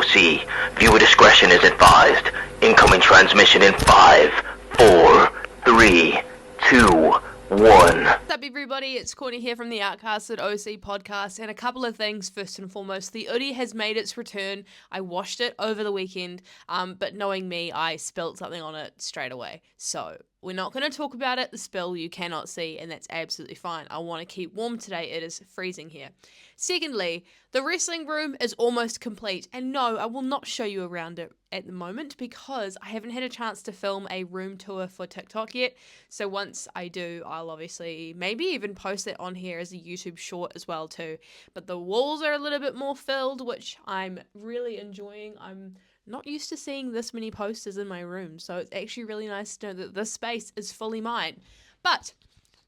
OC. Viewer discretion is advised. Incoming transmission in 5, 4, 3, 2, 1. What's up, everybody? It's Courtney here from the Outcasted OC podcast, and a couple of things. First and foremost, the hoodie has made its return. I washed it over the weekend, but knowing me, I spilled something on it straight away. So we're not going to talk about it. The spill you cannot see, and that's absolutely fine. I want to keep warm today. It is freezing here. Secondly, the wrestling room is almost complete, and no, I will not show you around it at the moment because I haven't had a chance to film a room tour for TikTok yet. So once I do, I'll obviously maybe even post it on here as a YouTube short as well too. But the walls are a little bit more filled, which I'm really enjoying. I'm not used to seeing this many posters in my room, so it's actually really nice to know that this space is fully mine. But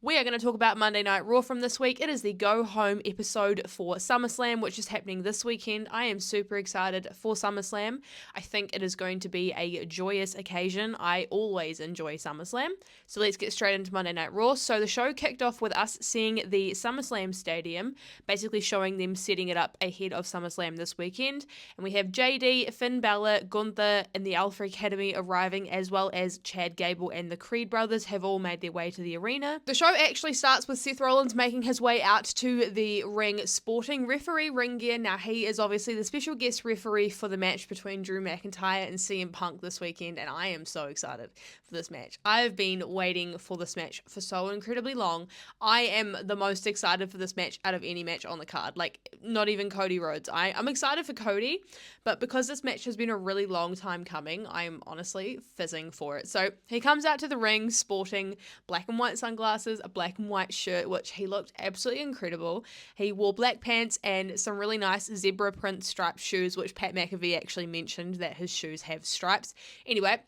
we are going to talk about Monday Night Raw from this week. It is the go home episode for SummerSlam, which is happening this weekend. I am super excited for SummerSlam. I think it is going to be a joyous occasion. I always enjoy SummerSlam. So let's get straight into Monday Night Raw. So the show kicked off with us seeing the SummerSlam stadium, basically showing them setting it up ahead of SummerSlam this weekend. And we have JD, Finn Balor, Gunther, and the Alpha Academy arriving, as well as Chad Gable and the Creed brothers have all made their way to the arena. The show actually starts with Seth Rollins making his way out to the ring sporting referee ring gear. Now, he is obviously the special guest referee for the match between Drew McIntyre and CM Punk this weekend, and I am so excited for this match. I've been waiting for this match for so incredibly long. I am the most excited for this match out of any match on the card, like not even Cody Rhodes. I'm excited for Cody, but because this match has been a really long time coming, I'm honestly fizzing for it. So he comes out to the ring sporting black and white sunglasses, a black and white shirt, which he looked absolutely incredible. He wore black pants and some really nice zebra print striped shoes, which Pat McAfee actually mentioned that his shoes have stripes. Anyway,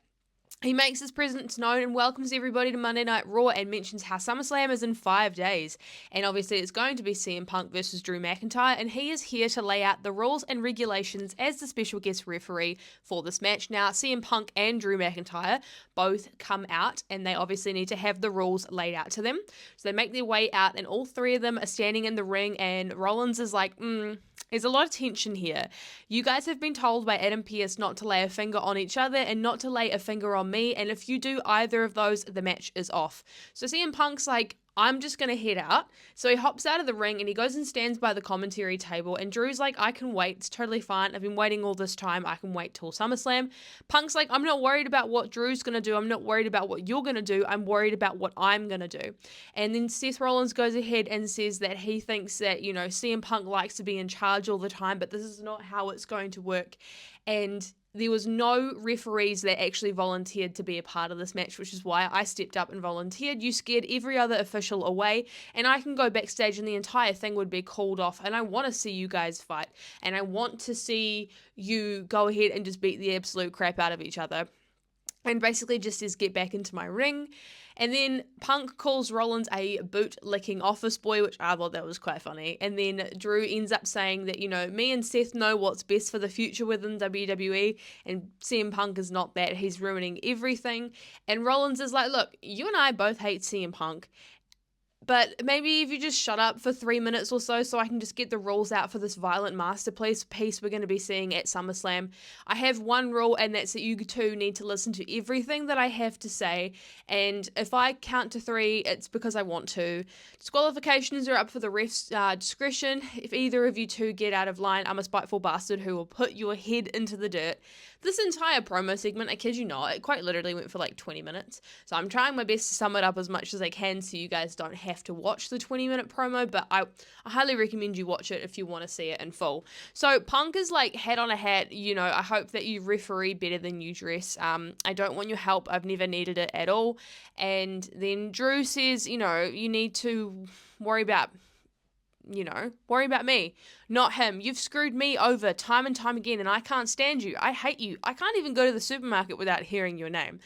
he makes his presence known and welcomes everybody to Monday Night Raw and mentions how SummerSlam is in 5 days. And obviously it's going to be CM Punk versus Drew McIntyre, and he is here to lay out the rules and regulations as the special guest referee for this match. Now, CM Punk and Drew McIntyre both come out, and they obviously need to have the rules laid out to them. So they make their way out, and all three of them are standing in the ring, and Rollins is like, there's a lot of tension here. You guys have been told by Adam Pearce not to lay a finger on each other and not to lay a finger on me, and if you do either of those, the match is off. So CM Punk's like, I'm just going to head out. So he hops out of the ring and he goes and stands by the commentary table, and Drew's like, I can wait. It's totally fine. I've been waiting all this time. I can wait till SummerSlam. Punk's like, I'm not worried about what Drew's going to do. I'm not worried about what you're going to do. I'm worried about what I'm going to do. And then Seth Rollins goes ahead and says that he thinks that, CM Punk likes to be in charge all the time, but this is not how it's going to work. And there was no referees that actually volunteered to be a part of this match, which is why I stepped up and volunteered. You scared every other official away, and I can go backstage and the entire thing would be called off, and I want to see you guys fight, and I want to see you go ahead and just beat the absolute crap out of each other. And basically just says, get back into my ring. And then Punk calls Rollins a boot-licking office boy, which I thought that was quite funny. And then Drew ends up saying that, me and Seth know what's best for the future within WWE, and CM Punk is not that. He's ruining everything. And Rollins is like, look, you and I both hate CM Punk, but maybe if you just shut up for 3 minutes or so I can just get the rules out for this violent masterpiece piece we're going to be seeing at SummerSlam. I have one rule, and that's that you two need to listen to everything that I have to say, and if I count to 3, it's because I want to. Disqualifications are up for the ref's discretion. If either of you two get out of line, I'm a spiteful bastard who will put your head into the dirt. This entire promo segment, I kid you not, it quite literally went for like 20 minutes. So I'm trying my best to sum it up as much as I can so you guys don't have to watch the 20-minute promo, but I highly recommend you watch it if you want to see it in full. So Punk is like, hat on a hat, I hope that you referee better than you dress. I don't want your help. I've never needed it at all. And then Drew says, you need to worry about me, not him. You've screwed me over time and time again, and I can't stand you. I hate you. I can't even go to the supermarket without hearing your name.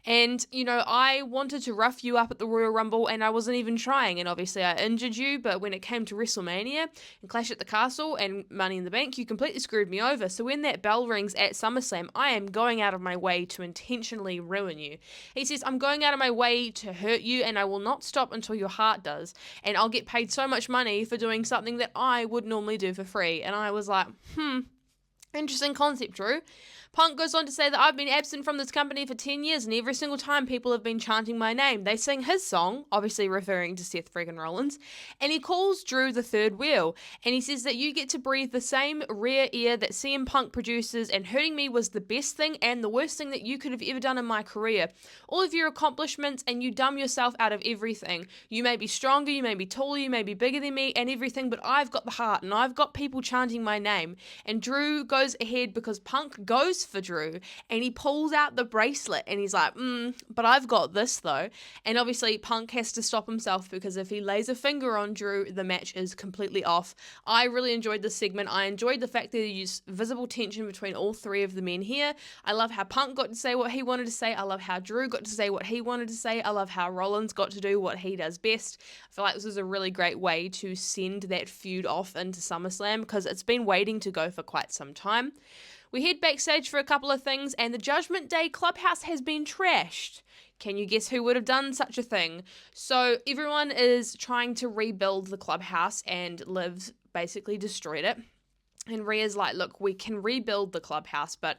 And, I wanted to rough you up at the Royal Rumble, and I wasn't even trying, and obviously I injured you, but when it came to WrestleMania and Clash at the Castle and Money in the Bank, you completely screwed me over. So when that bell rings at SummerSlam, I am going out of my way to intentionally ruin you. He says, I'm going out of my way to hurt you, and I will not stop until your heart does, and I'll get paid so much money for doing something that I would normally do for free. And I was like, Interesting concept, Drew. Punk goes on to say that I've been absent from this company for 10 years and every single time people have been chanting my name. They sing his song, obviously referring to Seth friggin' Rollins, and he calls Drew the third wheel. And he says that you get to breathe the same rare air that CM Punk produces, and hurting me was the best thing and the worst thing that you could have ever done in my career. All of your accomplishments, and you dumb yourself out of everything. You may be stronger, you may be taller, you may be bigger than me and everything, but I've got the heart and I've got people chanting my name. And Drew goes ahead because Punk goes for Drew and he pulls out the bracelet and he's like, but I've got this though. And obviously Punk has to stop himself because if he lays a finger on Drew, the match is completely off. I really enjoyed this segment. I enjoyed the fact that they used visible tension between all three of the men here. I love how Punk got to say what he wanted to say. I love how Drew got to say what he wanted to say. I love how Rollins got to do what he does best. I feel like this was a really great way to send that feud off into SummerSlam because it's been waiting to go for quite some time. We head backstage for a couple of things, and the Judgment Day Clubhouse has been trashed. Can you guess who would have done such a thing? So everyone is trying to rebuild the clubhouse, and Liv basically destroyed it. And Rhea's like, look, we can rebuild the clubhouse, but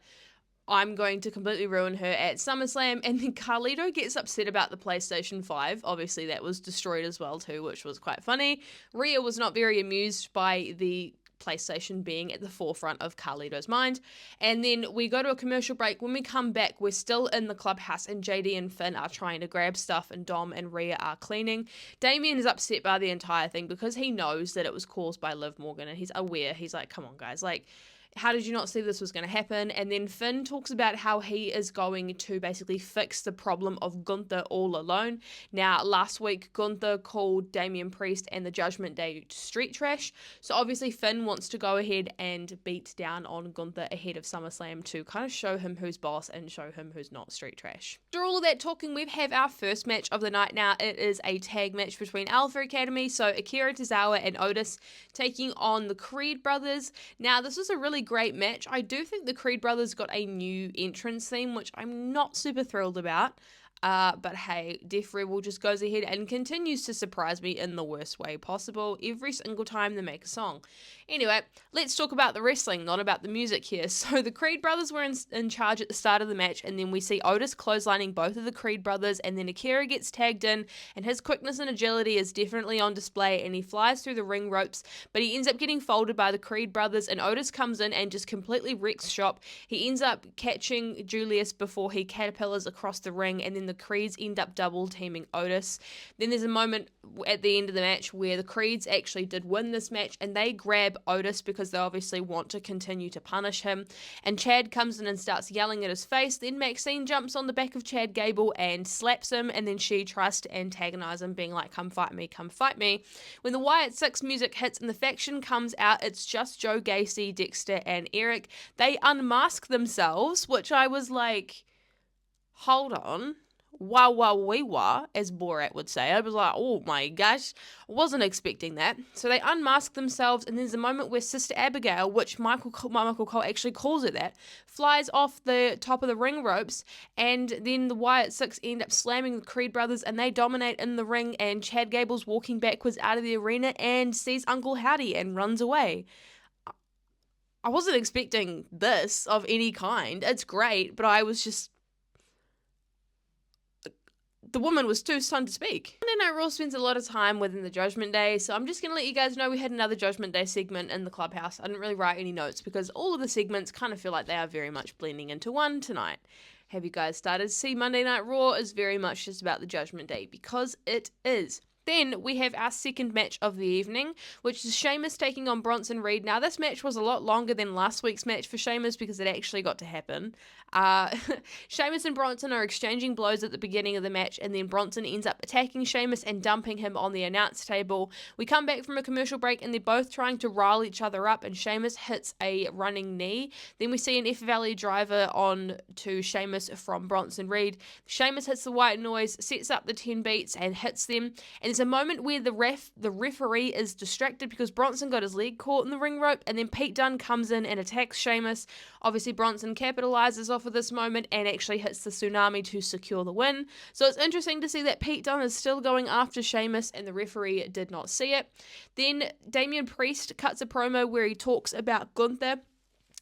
I'm going to completely ruin her at SummerSlam. And then Carlito gets upset about the PlayStation 5. Obviously, that was destroyed as well too, which was quite funny. Rhea was not very amused by the PlayStation being at the forefront of Carlito's mind. And then we go to a commercial break. When we come back, we're still in the clubhouse and JD and Finn are trying to grab stuff and Dom and Rhea are cleaning. Damien is upset by the entire thing because he knows that it was caused by Liv Morgan and he's aware. He's like, come on guys, like, how did you not see this was going to happen? And then Finn talks about how he is going to basically fix the problem of Gunther all alone. Now, last week, Gunther called Damian Priest and the Judgment Day street trash. So obviously Finn wants to go ahead and beat down on Gunther ahead of SummerSlam to kind of show him who's boss and show him who's not street trash. After all of that talking, we have our first match of the night now. It is a tag match between Alpha Academy, so Akira Tozawa and Otis taking on the Creed brothers. Now, this was a really great match. I do think the Creed brothers got a new entrance theme, which I'm not super thrilled about. But hey, Def Rebel just goes ahead and continues to surprise me in the worst way possible every single time they make a song. Anyway, let's talk about the wrestling, not about the music here. So the Creed brothers were in charge at the start of the match, and then we see Otis clotheslining both of the Creed brothers, and then Akira gets tagged in, and his quickness and agility is definitely on display, and he flies through the ring ropes, but he ends up getting folded by the Creed brothers, and Otis comes in and just completely wrecks shop. He ends up catching Julius before he caterpillars across the ring, and then the Creeds end up double teaming Otis. Then there's a moment at the end of the match where the Creeds actually did win this match, and they grab Otis because they obviously want to continue to punish him. And Chad comes in and starts yelling at his face. Then Maxine jumps on the back of Chad Gable and slaps him, and then she tries to antagonize him, being like, come fight me, come fight me. When the Wyatt Six music hits and the faction comes out, it's just Joe Gacy, Dexter, and Eric. They unmask themselves, which I was like, hold on. Wow, wow, wee wah, as Borat would say. I was like, oh my gosh, wasn't expecting that. So they unmask themselves, and there's a moment where Sister Abigail, which Michael Cole actually calls it that, flies off the top of the ring ropes, and then the Wyatt Six end up slamming the Creed brothers, and they dominate in the ring, and Chad Gable's walking backwards out of the arena and sees Uncle Howdy and runs away. I wasn't expecting this of any kind. It's great, but I was just... the woman was too stunned to speak. Monday Night Raw spends a lot of time within the Judgment Day, so I'm just going to let you guys know we had another Judgment Day segment in the clubhouse. I didn't really write any notes because all of the segments kind of feel like they are very much blending into one tonight. Have you guys started to see Monday Night Raw is very much just about the Judgment Day? Because it is. Then we have our second match of the evening, which is Sheamus taking on Bronson Reed. Now, this match was a lot longer than last week's match for Sheamus because it actually got to happen. Sheamus and Bronson are exchanging blows at the beginning of the match, and then Bronson ends up attacking Sheamus and dumping him on the announce table. We come back from a commercial break, and they're both trying to rile each other up, and Sheamus hits a running knee. Then we see an F Valley driver on to Sheamus from Bronson Reed. Sheamus hits the white noise, sets up the 10 beats, and hits them. And there's a moment where the referee is distracted because Bronson got his leg caught in the ring rope, and then Pete Dunne comes in and attacks Sheamus. Obviously, Bronson capitalizes off of this moment and actually hits the tsunami to secure the win. So it's interesting to see that Pete Dunne is still going after Sheamus, and the referee did not see it. Then Damian Priest cuts a promo where he talks about Gunther.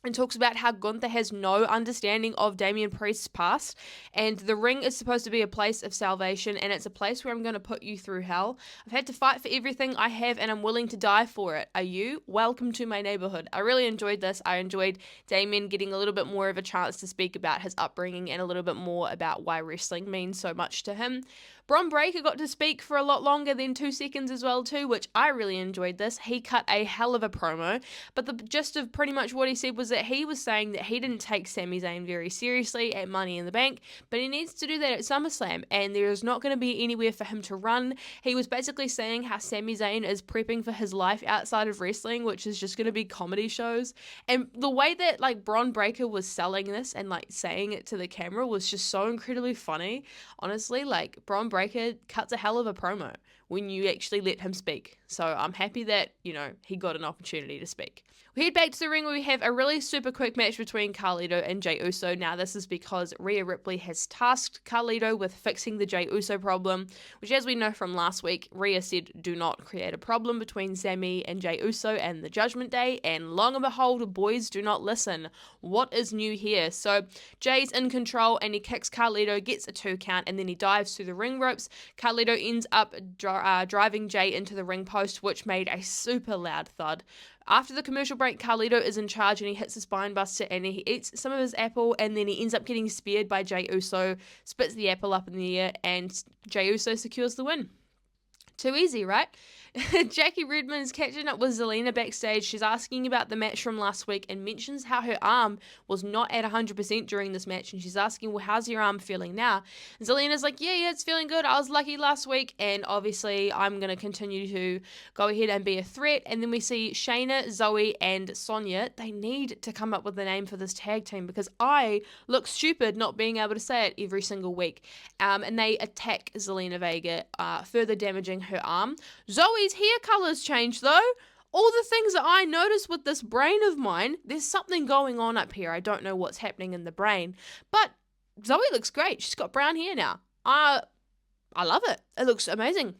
and talks about how Gunther has no understanding of Damian Priest's past, and the ring is supposed to be a place of salvation, and it's a place where I'm going to put you through hell. I've had to fight for everything I have, and I'm willing to die for it. Are you? Welcome to my neighborhood. I really enjoyed this. I enjoyed Damian getting a little bit more of a chance to speak about his upbringing and a little bit more about why wrestling means so much to him. Bron Breakker got to speak for a lot longer than 2 seconds as well too, which I really enjoyed this. He cut a hell of a promo, but the gist of pretty much what he said was that he was saying that he didn't take Sami Zayn very seriously at Money in the Bank, but he needs to do that at SummerSlam, and there's not going to be anywhere for him to run. He was basically saying how Sami Zayn is prepping for his life outside of wrestling, which is just going to be comedy shows, and the way that like Bron Breakker was selling this and like saying it to the camera was just so incredibly funny. Honestly, like Bron Breakker cuts a hell of a promo when you actually let him speak. So I'm happy that, he got an opportunity to speak. We head back to the ring where we have a really super quick match between Carlito and Jey Uso. Now, this is because Rhea Ripley has tasked Carlito with fixing the Jey Uso problem, which, as we know from last week, Rhea said do not create a problem between Sami and Jey Uso and the Judgment Day, and long and behold, boys do not listen. What is new here? So Jey's in control and he kicks Carlito, gets a 2 count, and then he dives through the ring ropes. Carlito ends up driving Jey into the ring post, which made a super loud thud. After the commercial break, Carlito is in charge and he hits a spine buster and he eats some of his apple, and then he ends up getting speared by Jey Uso, spits the apple up in the air, and Jey Uso secures the win. Too easy, right? Jackie Redmond's catching up with Zelina backstage. She's asking about the match from last week and mentions how her arm was not at 100% during this match, and she's asking, well, how's your arm feeling now? And Zelina's like, yeah, it's feeling good. I was lucky last week, and obviously I'm going to continue to go ahead and be a threat. And then we see Shayna, Zoe, and Sonya. They need to come up with a name for this tag team because I look stupid not being able to say it every single week. And they attack Zelina Vega, further damaging her arm. Zoe's hair color's changed though. All the things that I noticed with this brain of mine, there's something going on up here. I don't know what's happening in the brain, but Zoe looks great. She's got brown hair now. I love it. It looks amazing.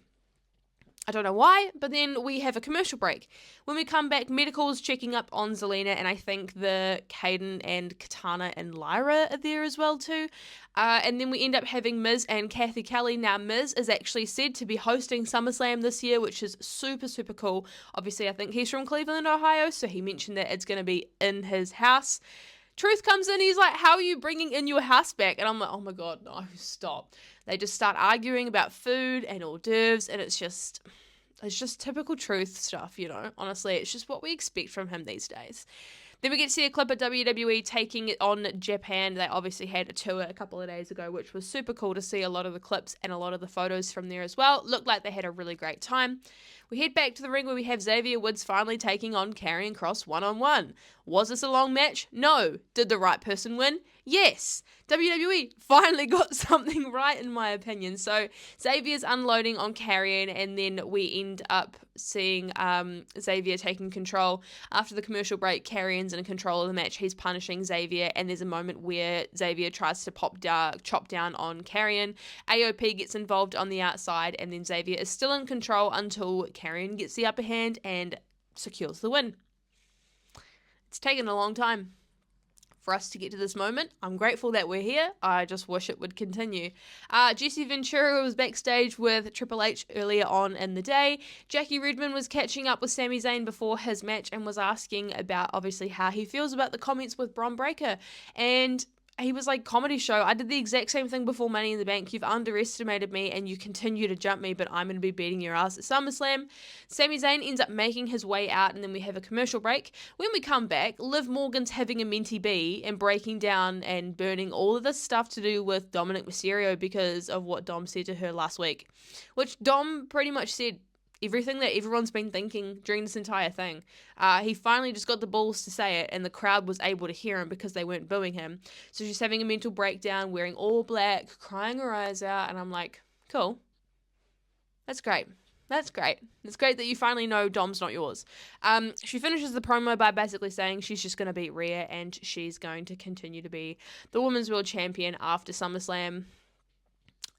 I don't know why, but then we have a commercial break. When we come back, Medical's checking up on Zelina, and I think the Caden and Katana and Lyra are there as well too. And then we end up having Miz and Kathy Kelly. Now, Miz is actually said to be hosting SummerSlam this year, which is super, super cool. Obviously, I think he's from Cleveland, Ohio, so he mentioned that it's going to be in his house. Truth comes in, he's like, how are you bringing in your house back? And I'm like, oh my God, no, stop. They just start arguing about food and hors d'oeuvres, and it's just typical Truth stuff, Honestly, it's just what we expect from him these days. Then we get to see a clip of WWE taking it on Japan. They obviously had a tour a couple of days ago, which was super cool to see a lot of the clips and a lot of the photos from there as well. Looked like they had a really great time. We head back to the ring where we have Xavier Woods finally taking on Karrion Kross one-on-one. Was this a long match? No. Did the right person win? Yes. WWE finally got something right, in my opinion. So Xavier's unloading on Karrion, and then we end up seeing Xavier taking control. After the commercial break, Karrion's in control of the match. He's punishing Xavier, and there's a moment where Xavier tries to chop down on Karrion. AOP gets involved on the outside, and then Xavier is still in control until Karrion gets the upper hand and secures the win. It's taken a long time for us to get to this moment. I'm grateful that we're here. I just wish it would continue. Jesse Ventura was backstage with Triple H earlier on in the day. Jackie Redmond was catching up with Sami Zayn before his match and was asking about, obviously, how he feels about the comments with Bron Breakker. And he was like, comedy show. I did the exact same thing before Money in the Bank. You've underestimated me and you continue to jump me, but I'm going to be beating your ass at SummerSlam. Sami Zayn ends up making his way out, and then we have a commercial break. When we come back, Liv Morgan's having a mentee bee and breaking down and burning all of this stuff to do with Dominic Mysterio because of what Dom said to her last week, which Dom pretty much said everything that everyone's been thinking during this entire thing. He finally just got the balls to say it, and the crowd was able to hear him because they weren't booing him. So she's having a mental breakdown, wearing all black, crying her eyes out, and I'm like, cool. That's great. That's great. It's great that you finally know Dom's not yours. She finishes the promo by basically saying she's just going to beat Rhea, and she's going to continue to be the Women's World Champion after SummerSlam.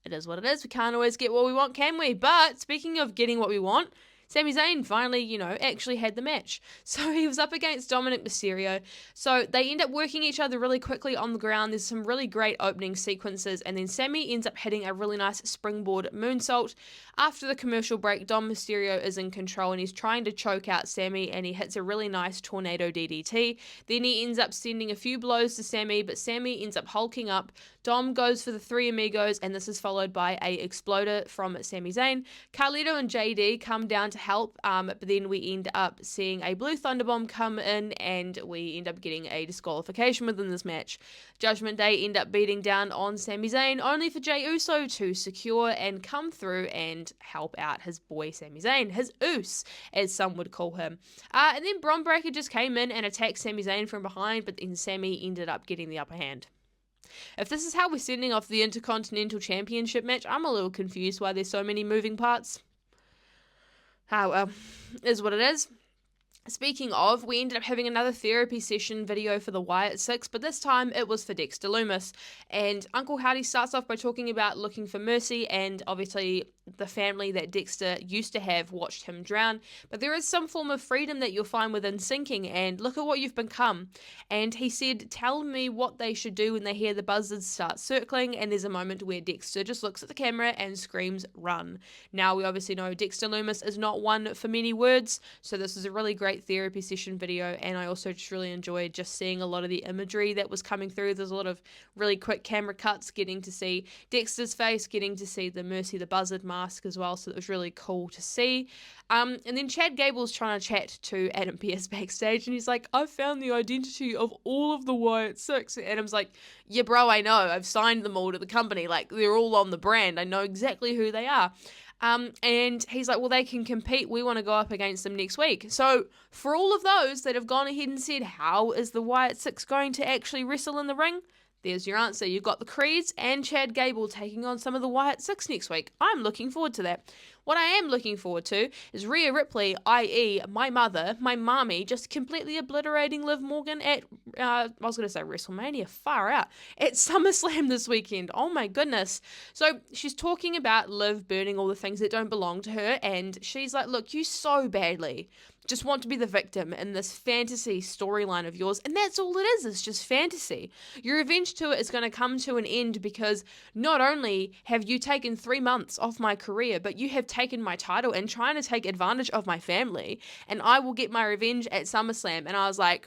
It is what it is. We can't always get what we want, can we? But speaking of getting what we want, Sami Zayn finally, actually had the match. So he was up against Dominic Mysterio. So they end up working each other really quickly on the ground. There's some really great opening sequences, and then Sami ends up hitting a really nice springboard moonsault. After the commercial break, Dom Mysterio is in control and he's trying to choke out Sami, and he hits a really nice tornado DDT. Then he ends up sending a few blows to Sami, but Sami ends up hulking up. Dom goes for the Three Amigos, and this is followed by a exploder from Sami Zayn. Carlito and JD come down to help, but then we end up seeing a Blue Thunderbomb come in, and we end up getting a disqualification within this match. Judgment Day end up beating down on Sami Zayn, only for Jey Uso to secure and come through and help out his boy Sami Zayn, his Oos, as some would call him. And then Bron Breakker just came in and attacked Sami Zayn from behind, but then Sami ended up getting the upper hand. If this is how we're sending off the Intercontinental Championship match, I'm a little confused why there's so many moving parts. Well, is what it is. Speaking of, we ended up having another therapy session video for the Wyatt Six, but this time it was for Dexter Lumis. And Uncle Howdy starts off by talking about looking for mercy, and obviously the family that Dexter used to have watched him drown. But there is some form of freedom that you'll find within sinking, and look at what you've become. And he said, tell me what they should do when they hear the buzzards start circling, and there's a moment where Dexter just looks at the camera and screams, run. Now, we obviously know Dexter Lumis is not one for many words, so this is a really great therapy session video, and I also just really enjoyed just seeing a lot of the imagery that was coming through. There's a lot of really quick camera cuts, getting to see Dexter's face, getting to see the Mercy the Buzzard mask as well, so it was really cool to see. And then Chad Gable's trying to chat to Adam Pearce backstage, and he's like, I've found the identity of all of the Wyatt Six. And Adam's like, yeah, bro, I know. I've signed them all to the company. Like, they're all on the brand. I know exactly who they are. And he's like, well, they can compete. We want to go up against them next week. So for all of those that have gone ahead and said, how is the Wyatt Six going to actually wrestle in the ring? There's your answer. You've got the Creeds and Chad Gable taking on some of the Wyatt Six next week. I'm looking forward to that. What I am looking forward to is Rhea Ripley, i.e. my mother, my mommy, just completely obliterating Liv Morgan at, I was going to say WrestleMania, far out, at SummerSlam this weekend. Oh my goodness. So she's talking about Liv burning all the things that don't belong to her, and she's like, look, you so badly just want to be the victim in this fantasy storyline of yours, and that's all it is. It's just fantasy. Your revenge tour is going to come to an end because not only have you taken 3 months off my career, but you have taken my title and trying to take advantage of my family, and I will get my revenge at SummerSlam. And I was like,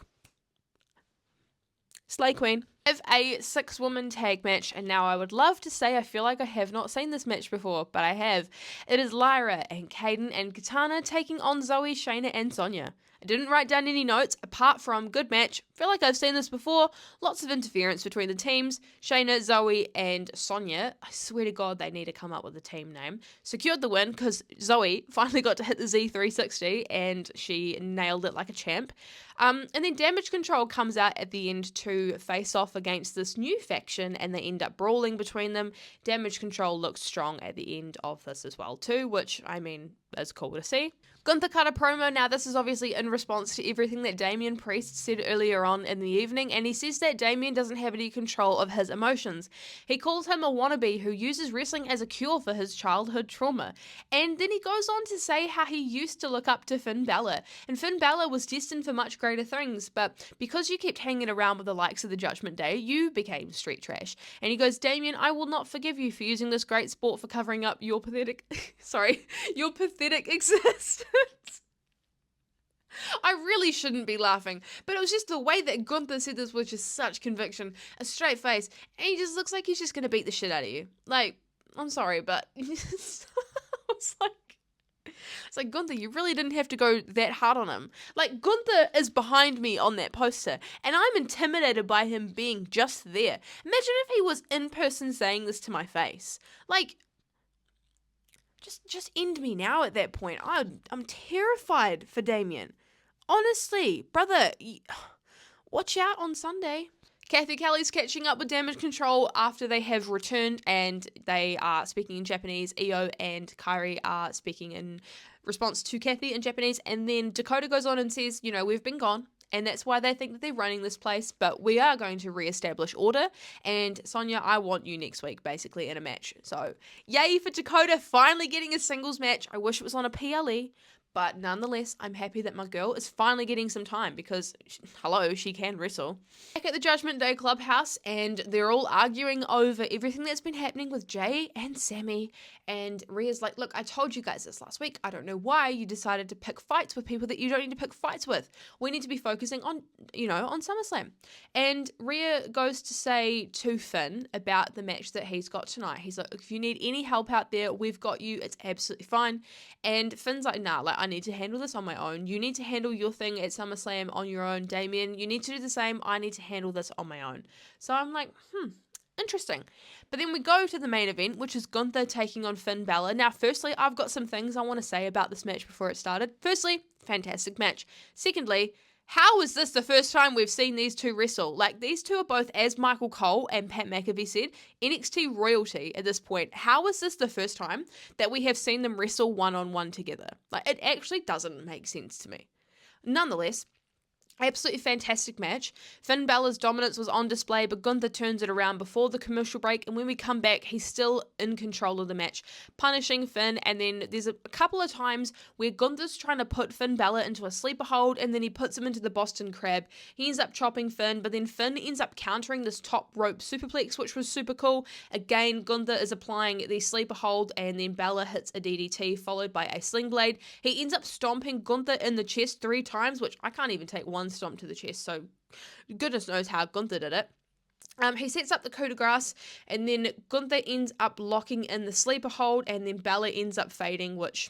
slay queen. Have a 6-woman tag match, and now I would love to say I feel like I have not seen this match before, but I have. It is Lyra and Kaden and Katana taking on Zoe, Shayna, and Sonya. I didn't write down any notes apart from good match. Feel like I've seen this before. Lots of interference between the teams. Shayna, Zoe, and Sonya. I swear to God they need to come up with a team name. Secured the win because Zoe finally got to hit the Z360 and she nailed it like a champ. And then Damage Control comes out at the end to face off against this new faction, and they end up brawling between them. Damage Control looks strong at the end of this as well too, which, I mean, is cool to see. Gunther cut a promo. Now, this is obviously in response to everything that Damian Priest said earlier on in the evening, and he says that Damian doesn't have any control of his emotions. He calls him a wannabe who uses wrestling as a cure for his childhood trauma. And then he goes on to say how he used to look up to Finn Balor, and Finn Balor was destined for much greater things, but because you kept hanging around with the likes of the Judgment Day, you became street trash. And he goes, Damian, I will not forgive you for using this great sport for covering up your pathetic, your pathetic existence. I really shouldn't be laughing, but it was just the way that Gunther said this with just such conviction, a straight face, and he just looks like he's just going to beat the shit out of you. Like, I'm sorry, but it's like, Gunther, you really didn't have to go that hard on him. Like, Gunther is behind me on that poster, and I'm intimidated by him being just there. Imagine if he was in person saying this to my face. Like, just end me now at that point. I'm terrified for Damian. Honestly, brother, watch out on Sunday. Kathy Kelly's catching up with Damage Control after they have returned, and they are speaking in Japanese. Io and Kairi are speaking in response to Kathy in Japanese, and then Dakota goes on and says, we've been gone, and that's why they think that they're running this place, but we are going to reestablish order, and Sonya, I want you next week, basically, in a match. So, yay for Dakota finally getting a singles match. I wish it was on a PLE, But nonetheless, I'm happy that my girl is finally getting some time because, hello, she can wrestle. Back at the Judgment Day Clubhouse, and they're all arguing over everything that's been happening with Jay and Sammy. And Rhea's like, look, I told you guys this last week. I don't know why you decided to pick fights with people that you don't need to pick fights with. We need to be focusing on, on SummerSlam. And Rhea goes to say to Finn about the match that he's got tonight. He's like, if you need any help out there, we've got you. It's absolutely fine. And Finn's like, nah, I need to handle this on my own. You need to handle your thing at SummerSlam on your own, Damien. You need to do the same. I need to handle this on my own. So I'm like, interesting. But then we go to the main event, which is Gunther taking on Finn Balor. Now, firstly, I've got some things I want to say about this match before it started. Firstly, fantastic match. Secondly, how is this the first time we've seen these two wrestle? Like, these two are both, as Michael Cole and Pat McAfee said, NXT royalty at this point. How is this the first time that we have seen them wrestle one-on-one together? Like, it actually doesn't make sense to me. Nonetheless, absolutely fantastic match. Finn Balor's dominance was on display, but Gunther turns it around before the commercial break, and when we come back, he's still in control of the match, punishing Finn, and then there's a couple of times where Gunther's trying to put Finn Balor into a sleeper hold, and then he puts him into the Boston Crab. He ends up chopping Finn, but then Finn ends up countering this top rope superplex, which was super cool. Again, Gunther is applying the sleeper hold, and then Balor hits a DDT, followed by a sling blade. He ends up stomping Gunther in the chest 3 times, which I can't even take one stomp to the chest, so goodness knows how Gunther did it. He sets up the coup de grace, and then Gunther ends up locking in the sleeper hold, and then Balor ends up fading, which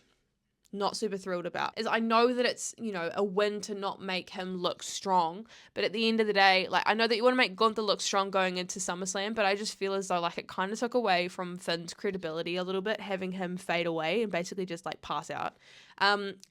not super thrilled about. Is I know that it's, a win to not make him look strong, but at the end of the day, I know that you want to make Gunther look strong going into SummerSlam, but I just feel as though it kind of took away from Finn's credibility a little bit, having him fade away and basically just pass out.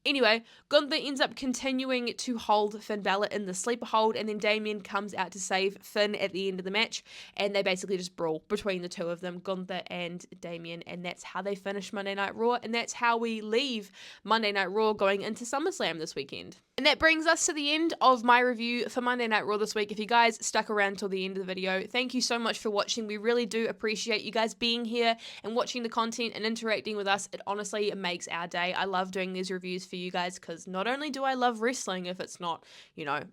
Anyway, Gunther ends up continuing to hold Finn Balor in the sleeper hold, and then Damien comes out to save Finn at the end of the match, and they basically just brawl between the two of them, Gunther and Damien, and that's how they finish Monday Night Raw, and that's how we leave Monday Night Raw going into SummerSlam this weekend. And that brings us to the end of my review for Monday Night Raw this week. If you guys stuck around till the end of the video, thank you so much for watching. We really do appreciate you guys being here and watching the content and interacting with us. It honestly makes our day. I love doing these reviews for you guys because not only do I love wrestling if it's not,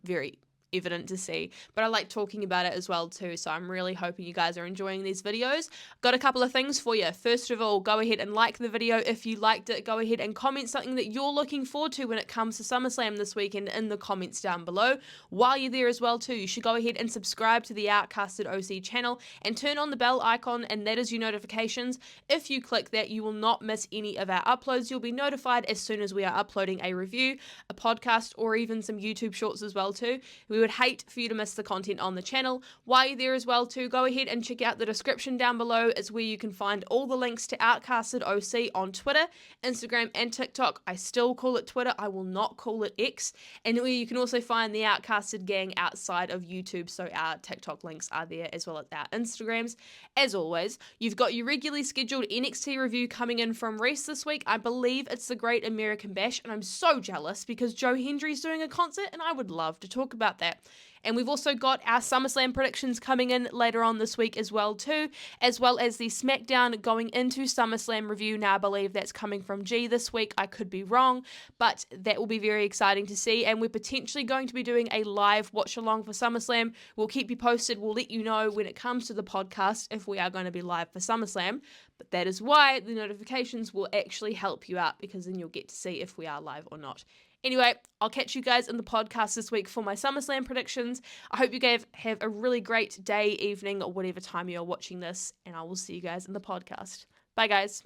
very evident to see, but I like talking about it as well too, so I'm really hoping you guys are enjoying these videos. Got a couple of things for you. First of all, go ahead and like the video if you liked it. Go ahead and comment something that you're looking forward to when it comes to SummerSlam this weekend in the comments down below. While you're there as well too, you should go ahead and subscribe to the Outcasted OC channel and turn on the bell icon, and that is your notifications. If you click that, you will not miss any of our uploads. You'll be notified as soon as we are uploading a review, a podcast, or even some YouTube shorts as well too. We would hate for you to miss the content on the channel. While you're there as well too, go ahead and check out the description down below. It's where you can find all the links to Outcasted OC on Twitter, Instagram, and TikTok. I still call it Twitter. I will not call it X. And where you can also find the Outcasted gang outside of YouTube, so our TikTok links are there as well as our Instagrams. As always, you've got your regularly scheduled NXT review coming in from Reese this week. I believe it's the Great American Bash, and I'm so jealous because Joe Hendry's doing a concert, and I would love to talk about that. And we've also got our SummerSlam predictions coming in later on this week as well too, as well as the SmackDown going into SummerSlam review. Now I believe that's coming from G this week. I could be wrong, but that will be very exciting to see. And we're potentially going to be doing a live watch along for SummerSlam. We'll keep you posted. We'll let you know when it comes to the podcast if we are going to be live for SummerSlam. But that is why the notifications will actually help you out, because then you'll get to see if we are live or not. Anyway, I'll catch you guys in the podcast this week for my SummerSlam predictions. I hope you guys have a really great day, evening, or whatever time you're watching this, and I will see you guys in the podcast. Bye, guys.